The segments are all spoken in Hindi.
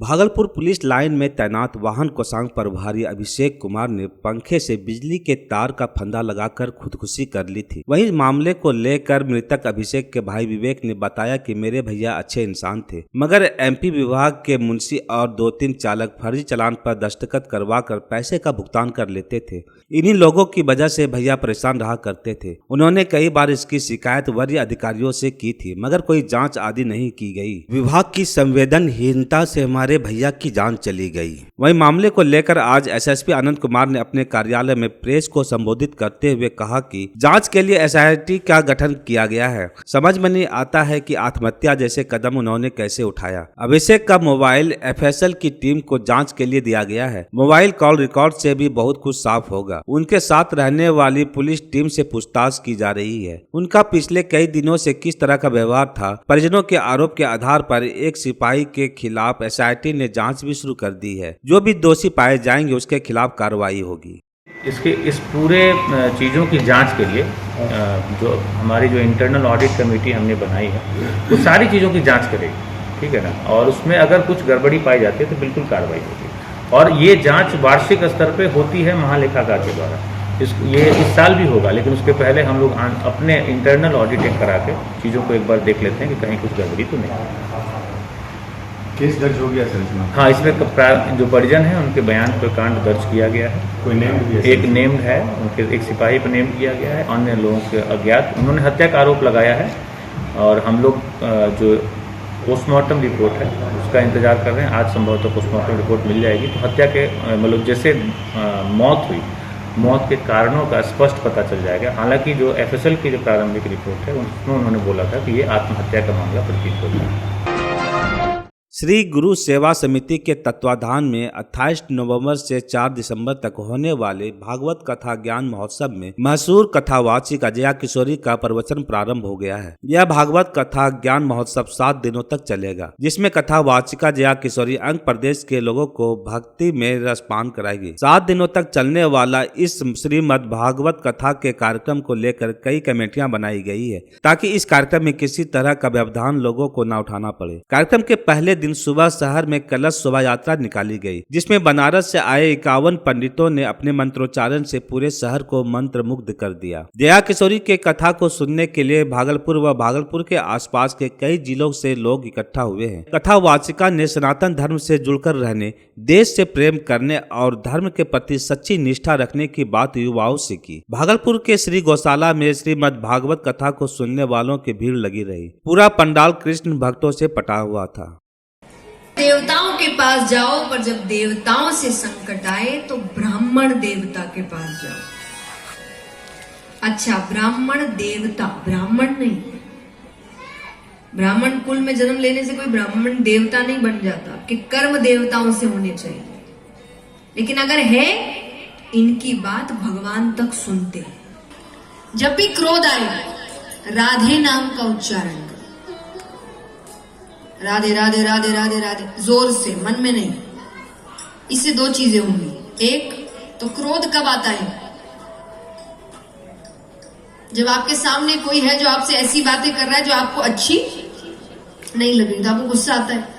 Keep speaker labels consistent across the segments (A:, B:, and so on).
A: भागलपुर पुलिस लाइन में तैनात वाहन कोषांग प्रभारी अभिषेक कुमार ने पंखे से बिजली के तार का फंदा लगाकर खुदकुशी कर ली थी। वहीं मामले को लेकर मृतक अभिषेक के भाई विवेक ने बताया कि मेरे भैया अच्छे इंसान थे, मगर एमपी विभाग के मुंशी और 2-3 चालक फर्जी चालान पर दस्तखत करवाकर पैसे का भुगतान कर लेते थे। इन्हीं लोगों की वजह से भैया परेशान रहा करते थे। उन्होंने कई बार इसकी शिकायत वरीय अधिकारियों से की थी, मगर कोई जाँच आदि नहीं की गयी। विभाग की संवेदनहीनता से हमारे भैया की जान चली गई। वहीं मामले को लेकर आज एसएसपी आनंद कुमार ने अपने कार्यालय में प्रेस को संबोधित करते हुए कहा कि जांच के लिए एसआईटी का गठन किया गया है। समझ में नहीं आता है कि आत्महत्या जैसे कदम उन्होंने कैसे उठाया। अभिषेक का मोबाइल एफएसएल की टीम को जांच के लिए दिया गया है। मोबाइल कॉल रिकॉर्ड से भी बहुत कुछ साफ होगा। उनके साथ रहने वाली पुलिस टीम से पूछताछ की जा रही है। उनका पिछले कई दिनों से किस तरह का व्यवहार था। परिजनों के आरोप के आधार पर एक सिपाही के खिलाफ एसआईटी ने जांच भी शुरू कर दी है। जो भी दोषी पाए जाएंगे उसके खिलाफ कार्रवाई होगी।
B: इस पूरे चीज़ों की जांच के लिए जो हमारी इंटरनल ऑडिट कमेटी हमने बनाई है वो सारी चीज़ों की जांच करेगी, ठीक है ना। और उसमें अगर कुछ गड़बड़ी पाई जाती है तो बिल्कुल कार्रवाई होगी। और ये जांच वार्षिक स्तर पे होती है महालेखाकार के द्वारा। ये इस साल भी होगा, लेकिन उसके पहले हम लोग अपने इंटरनल ऑडिटिंग करा के चीज़ों को एक बार देख लेते हैं कि कहीं कुछ गड़बड़ी तो नहीं।
C: केस दर्ज हो गया सर इसमें?
B: हाँ, इसमें जो परिजन है उनके बयान पर कांड दर्ज किया गया है।
C: कोई नेम भी है?
B: एक नेम्ड है, उनके एक सिपाही पर नेम किया गया है। अन्य लोगों के अज्ञात, उन्होंने हत्या का आरोप लगाया है। और हम लोग जो पोस्टमार्टम रिपोर्ट है उसका इंतजार कर रहे हैं। आज संभवतः पोस्टमार्टम रिपोर्ट मिल जाएगी तो हत्या के मतलब जैसे मौत हुई, मौत के कारणों का स्पष्ट पता चल जाएगा। हालांकि जो एफएसएल की जो प्रारंभिक रिपोर्ट है उसमें उन्होंने बोला था कि ये आत्महत्या का मामला प्रतीत होता है।
A: श्री गुरु सेवा समिति के तत्वाधान में 28 नवंबर से 4 दिसंबर तक होने वाले भागवत कथा ज्ञान महोत्सव में मशहूर कथावाचिक अजया किशोरी का प्रवचन प्रारंभ हो गया है। यह भागवत कथा ज्ञान महोत्सव 7 दिनों तक चलेगा, जिसमें कथावाचिका अजया किशोरी अंग प्रदेश के लोगों को भक्ति में रसपान कराएगी। 7 दिनों तक चलने वाला इस श्रीमद् भागवत कथा के कार्यक्रम को लेकर कई कमेटियां बनाई गई है, ताकि इस कार्यक्रम में किसी तरह का व्यवधान लोगों को न उठाना पड़े। कार्यक्रम के पहले दिन सुबह शहर में कलश शोभा यात्रा निकाली गई, जिसमें बनारस से आए 51 पंडितों ने अपने मंत्रोच्चारण से पूरे शहर को मंत्र मुग्ध कर दिया। जया किशोरी के कथा को सुनने के लिए भागलपुर व भागलपुर के आसपास के कई जिलों से लोग इकट्ठा हुए हैं। कथावाचिका ने सनातन धर्म से जुड़कर रहने, देश से प्रेम करने और धर्म के प्रति सच्ची निष्ठा रखने की बात युवाओं से की। भागलपुर के श्री गौशाला में श्रीमद् भागवत कथा को सुनने वालों की भीड़ लगी रही। पूरा पंडाल कृष्ण भक्तों से पटा हुआ था।
D: देवताओं के पास जाओ, पर जब देवताओं से संकट आए तो ब्राह्मण देवता के पास जाओ। अच्छा, ब्राह्मण देवता, ब्राह्मण नहीं। ब्राह्मण कुल में जन्म लेने से कोई ब्राह्मण देवता नहीं बन जाता, कि कर्म देवताओं से होने चाहिए। लेकिन अगर है, इनकी बात भगवान तक सुनते हैं। जब भी क्रोध आए, राधे नाम का उच्चारण, राधे राधे राधे राधे राधे, जोर से, मन में नहीं। इससे 2 चीजें होंगी। एक तो क्रोध कब आता है? जब आपके सामने कोई है जो आपसे ऐसी बातें कर रहा है जो आपको अच्छी नहीं लग रही, तो आपको गुस्सा आता है।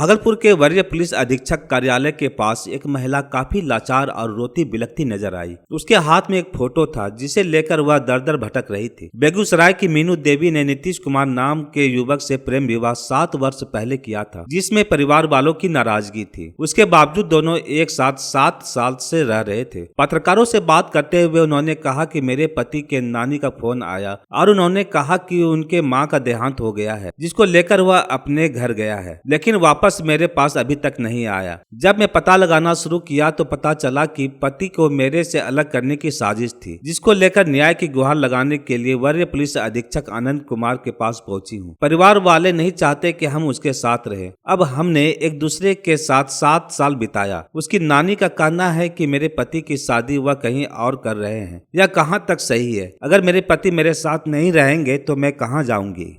A: भागलपुर के वरीय पुलिस अधीक्षक कार्यालय के पास एक महिला काफी लाचार और रोती बिलखती नजर आई। उसके हाथ में एक फोटो था जिसे लेकर वह दर दर भटक रही थी। बेगूसराय की मीनू देवी ने नीतीश कुमार नाम के युवक से प्रेम विवाह 7 वर्ष पहले किया था, जिसमें परिवार वालों की नाराजगी थी। उसके बावजूद दोनों एक साथ 7 साल से रह रहे थे। पत्रकारों से बात करते हुए उन्होंने कहा कि मेरे पति के नानी का फोन आया और उन्होंने कहा कि उनके मां का देहांत हो गया है, जिसको लेकर वह अपने घर गया है, लेकिन वापस मेरे पास अभी तक नहीं आया। जब मैं पता लगाना शुरू किया तो पता चला कि पति को मेरे से अलग करने की साजिश थी, जिसको लेकर न्याय की गुहार लगाने के लिए वरीय पुलिस अधीक्षक आनंद कुमार के पास पहुंची हूं। परिवार वाले नहीं चाहते कि हम उसके साथ रहे। अब हमने एक दूसरे के साथ 7 साल बिताया। उसकी नानी का कहना है कि मेरे पति की शादी वह कहीं और कर रहे हैं। यह कहां तक सही है? अगर मेरे पति मेरे साथ नहीं रहेंगे तो मैं कहां जाऊंगी?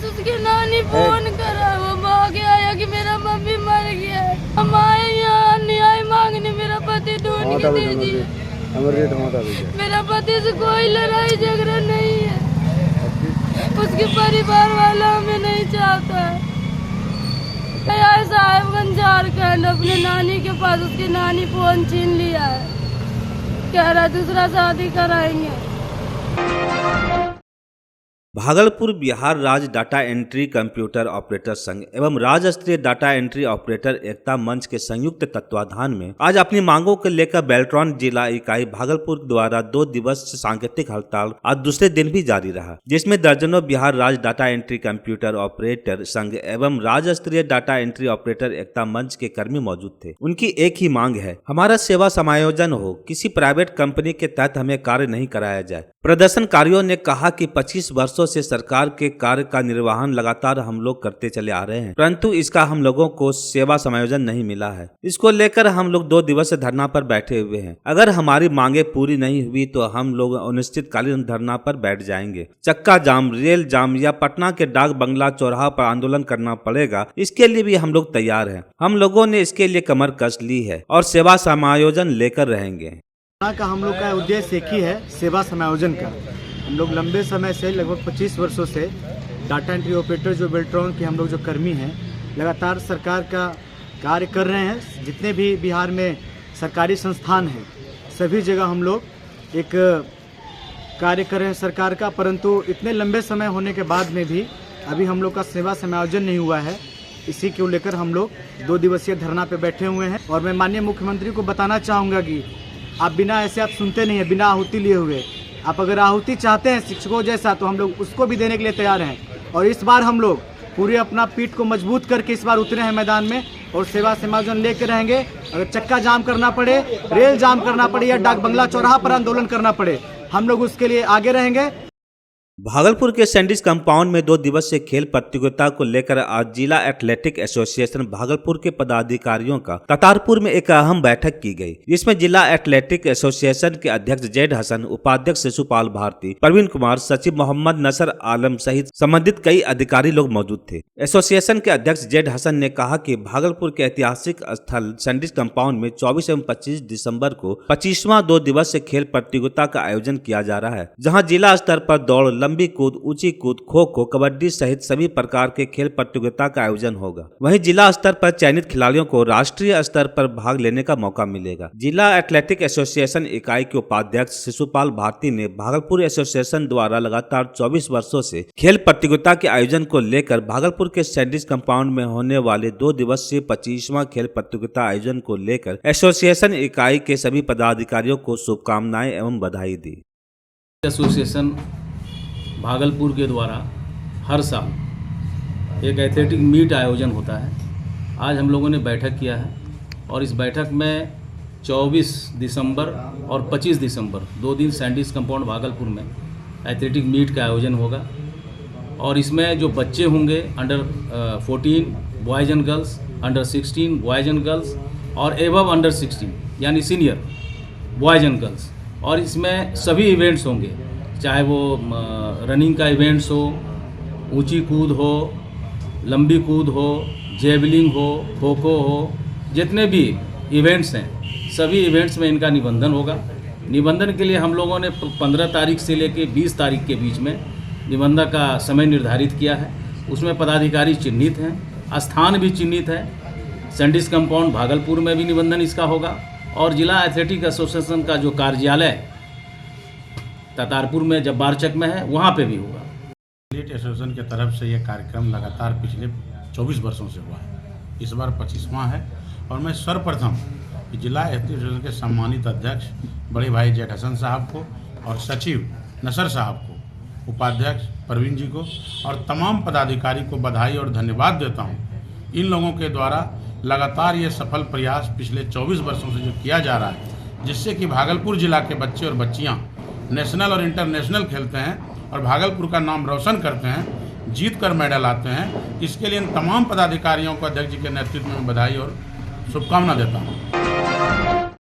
E: उसकी नानी फोन करा, वो भाग आया कि मेरा मम्मी मर गया। हम आए यहाँ न्याय मांगने, मेरा पति ढूंढ के दीजिए। मेरा पति से कोई लड़ाई झगड़ा नहीं है, उसके परिवार वाला हमें नहीं चाहता है। साहेबगंज झारखंड अपने नानी के पास, उसकी नानी फोन छीन लिया है, कह रहा दूसरा शादी कराएंगे।
A: भागलपुर बिहार राज्य डाटा एंट्री कंप्यूटर ऑपरेटर संघ एवं राज्य स्तरीय डाटा एंट्री ऑपरेटर एकता मंच के संयुक्त तत्वाधान में आज अपनी मांगों को लेकर बेल्ट्रॉन जिला इकाई भागलपुर द्वारा 2 दिवसीय सांकेतिक हड़ताल आज दूसरे दिन भी जारी रहा, जिसमें दर्जनों बिहार राज्य डाटा एंट्री कंप्यूटर ऑपरेटर संघ एवं राज्य स्तरीय डाटा एंट्री ऑपरेटर एकता मंच के कर्मी मौजूद थे। उनकी एक ही मांग है, हमारा सेवा समायोजन हो, किसी प्राइवेट कंपनी के तहत हमें कार्य नहीं कराया जाए। प्रदर्शनकारियों ने कहा कि 25 वर्षों से सरकार के कार्य का निर्वहन लगातार हम लोग करते चले आ रहे हैं, परंतु इसका हम लोगों को सेवा समायोजन नहीं मिला है। इसको लेकर हम लोग 2 दिवसीय धरना पर बैठे हुए हैं। अगर हमारी मांगे पूरी नहीं हुई तो हम लोग अनिश्चितकालीन धरना पर बैठ जाएंगे। चक्का जाम, रेल जाम या पटना के डाक बंगला चौराहा पर आंदोलन करना पड़ेगा, इसके लिए भी हम लोग तैयार हैं। हम लोगों ने इसके लिए कमर कस ली है और सेवा समायोजन लेकर रहेंगे।
F: का हम लोग का उद्देश्य एक ही है, सेवा समायोजन का। हम लोग लंबे समय से लगभग 25 वर्षों से डाटा एंट्री ऑपरेटर जो बेल्ट्रॉन के हम लोग जो कर्मी हैं, लगातार सरकार का कार्य कर रहे हैं। जितने भी बिहार में सरकारी संस्थान हैं सभी जगह हम लोग एक कार्य कर रहे हैं सरकार का, परंतु इतने लंबे समय होने के बाद में भी अभी हम लोग का सेवा समायोजन नहीं हुआ है। इसी को लेकर हम लोग 2 दिवसीय धरना पे बैठे हुए हैं। और मैं माननीय मुख्यमंत्री को बताना चाहूँगा कि आप बिना ऐसे आप सुनते नहीं हैं, बिना आहुति लिए हुए। आप अगर आहुति चाहते हैं शिक्षकों जैसा तो हम लोग उसको भी देने के लिए तैयार हैं। और इस बार हम लोग पूरे अपना पीठ को मजबूत करके इस बार उतरे हैं मैदान में और सेवा समायोजन लेकर रहेंगे। अगर चक्का जाम करना पड़े, रेल जाम करना पड़े या डाक बंगला चौराहा पर आंदोलन करना पड़े, हम लोग उसके लिए आगे रहेंगे।
A: भागलपुर के सैंडिस कंपाउंड में 2 दिवसीय खेल प्रतियोगिता को लेकर आज जिला एथलेटिक एसोसिएशन भागलपुर के पदाधिकारियों का तातारपुर में एक अहम बैठक की गई, जिसमें जिला एथलेटिक एसोसिएशन के अध्यक्ष जेड हसन, उपाध्यक्ष शिशुपाल भारती, प्रवीण कुमार, सचिव मोहम्मद नसर आलम सहित संबंधित कई अधिकारी लोग मौजूद थे। एसोसिएशन के अध्यक्ष जेड हसन ने कहा कि भागलपुर के ऐतिहासिक स्थल सैंडिस कंपाउंड में 24 एवं 25 दिसंबर को 25वां 2 दिवसीय खेल प्रतियोगिता का आयोजन किया जा रहा है, जहाँ जिला स्तर पर दौड़, लंबी कूद, ऊंची कूद, खो खो, कबड्डी सहित सभी प्रकार के खेल प्रतियोगिता का आयोजन होगा। वहीं जिला स्तर पर चयनित खिलाड़ियों को राष्ट्रीय स्तर पर भाग लेने का मौका मिलेगा। जिला एथलेटिक एसोसिएशन इकाई के उपाध्यक्ष शिशुपाल भारती ने भागलपुर एसोसिएशन द्वारा लगातार 24 वर्षों से खेल प्रतियोगिता के आयोजन को लेकर भागलपुर के सैंडिस कंपाउंड में होने वाले 2 दिवसीय 25वां खेल प्रतियोगिता आयोजन को लेकर एसोसिएशन इकाई के सभी पदाधिकारियों को शुभकामनाएं एवं बधाई दी।
G: एसोसिएशन भागलपुर के द्वारा हर साल एक एथलेटिक मीट आयोजन होता है। आज हम लोगों ने बैठक किया है और इस बैठक में 24 दिसंबर और 25 दिसंबर 2 दिन सैंडिस कंपाउंड भागलपुर में एथलेटिक मीट का आयोजन होगा। और इसमें जो बच्चे होंगे under 14 boys and girls, under 16 boys and girls और एबव अंडर 16 यानी सीनियर बॉयज़ एंड गर्ल्स। और इसमें सभी इवेंट्स होंगे, चाहे वो रनिंग का इवेंट्स हो, ऊंची कूद हो, लंबी कूद हो, जेवलिंग हो, खो खो हो, जितने भी इवेंट्स हैं सभी इवेंट्स में इनका निबंधन होगा। निबंधन के लिए हम लोगों ने 15 तारीख से लेकर 20 तारीख के बीच में निबंधन का समय निर्धारित किया है। उसमें पदाधिकारी चिन्हित हैं स्थान भी चिन्हित है। सैंडिस कंपाउंड भागलपुर में भी निबंधन इसका होगा और जिला एथलेटिक एसोसिएशन का जो कार्यालय तातारपुर में जब्बारचक में है वहाँ पे भी होगा।
H: एथलीट एसोसिएशन की तरफ से यह कार्यक्रम लगातार पिछले 24 वर्षों से हुआ है। इस बार 25वां है और मैं सर्वप्रथम जिला एथलीट एसोसिएशन के सम्मानित अध्यक्ष बड़े भाई जेठ हसन साहब को और सचिव नसर साहब को, उपाध्यक्ष परवीन जी को और तमाम पदाधिकारी को बधाई और धन्यवाद देता हूँ। इन लोगों के द्वारा लगातार ये सफल प्रयास पिछले 24 वर्षों से जो किया जा रहा है, जिससे कि भागलपुर जिला के बच्चे और बच्चियाँ नेशनल और इंटरनेशनल खेलते हैं और भागलपुर का नाम रोशन करते हैं, जीत कर मेडल आते हैं। इसके लिए इन तमाम पदाधिकारियों को अध्यक्ष जी के नेतृत्व में बधाई और शुभकामना देता हूँ।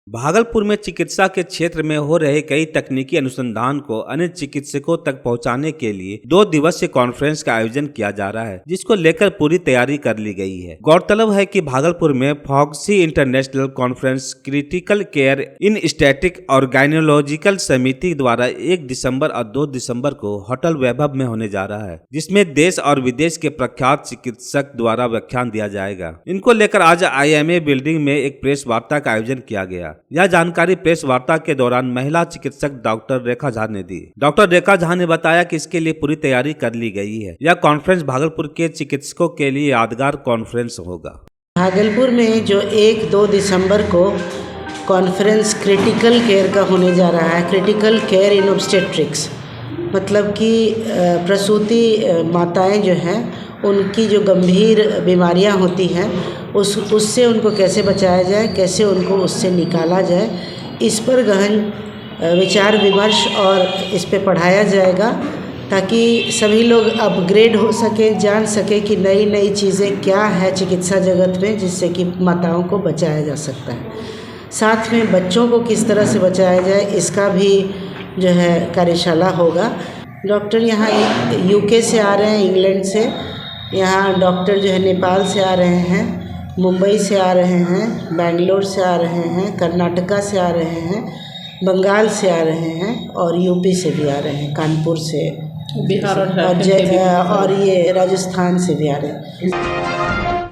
A: भागलपुर में चिकित्सा के क्षेत्र में हो रहे कई तकनीकी अनुसंधान को अन्य चिकित्सकों तक पहुंचाने के लिए 2 दिवसीय कॉन्फ्रेंस का आयोजन किया जा रहा है, जिसको लेकर पूरी तैयारी कर ली गई है। गौरतलब है कि भागलपुर में FOGSI international conference critical care in static और गायनोलॉजिकल समिति द्वारा 1 दिसंबर और 2 दिसंबर को होटल वैभव में होने जा रहा है, जिसमें देश और विदेश के प्रख्यात चिकित्सक द्वारा व्याख्यान दिया जाएगा। इनको लेकर आज IMA बिल्डिंग में एक प्रेस वार्ता का आयोजन किया गया। यह जानकारी प्रेस वार्ता के दौरान महिला चिकित्सक डॉक्टर रेखा झा ने दी। डॉक्टर रेखा झा ने बताया कि इसके लिए पूरी तैयारी कर ली गई है। यह कॉन्फ्रेंस भागलपुर के चिकित्सकों के लिए यादगार कॉन्फ्रेंस होगा।
I: भागलपुर में जो 1-2 दिसंबर को कॉन्फ्रेंस क्रिटिकल केयर का होने जा रहा है, क्रिटिकल केयर इन ऑब्स्टेट्रिक्स, मतलब कि प्रसूति माताएं जो हैं उनकी जो गंभीर बीमारियां होती हैं उससे उनको कैसे बचाया जाए, कैसे उनको उससे निकाला जाए, इस पर गहन विचार विमर्श और इस पे पढ़ाया जाएगा ताकि सभी लोग अपग्रेड हो सके, जान सके कि नई नई चीज़ें क्या है चिकित्सा जगत में, जिससे कि माताओं को बचाया जा सकता है। साथ में बच्चों को किस तरह से बचाया जाए इसका भी जो है कार्यशाला होगा। डॉक्टर यहाँ UK से आ रहे हैं, इंग्लैंड से, यहाँ डॉक्टर जो है नेपाल से आ रहे हैं, मुंबई से आ रहे हैं, बेंगलोर से आ रहे हैं, कर्नाटका से आ रहे हैं, बंगाल से आ रहे हैं और UP से भी आ रहे हैं, कानपुर से, बिहार और ये राजस्थान से भी आ रहे हैं।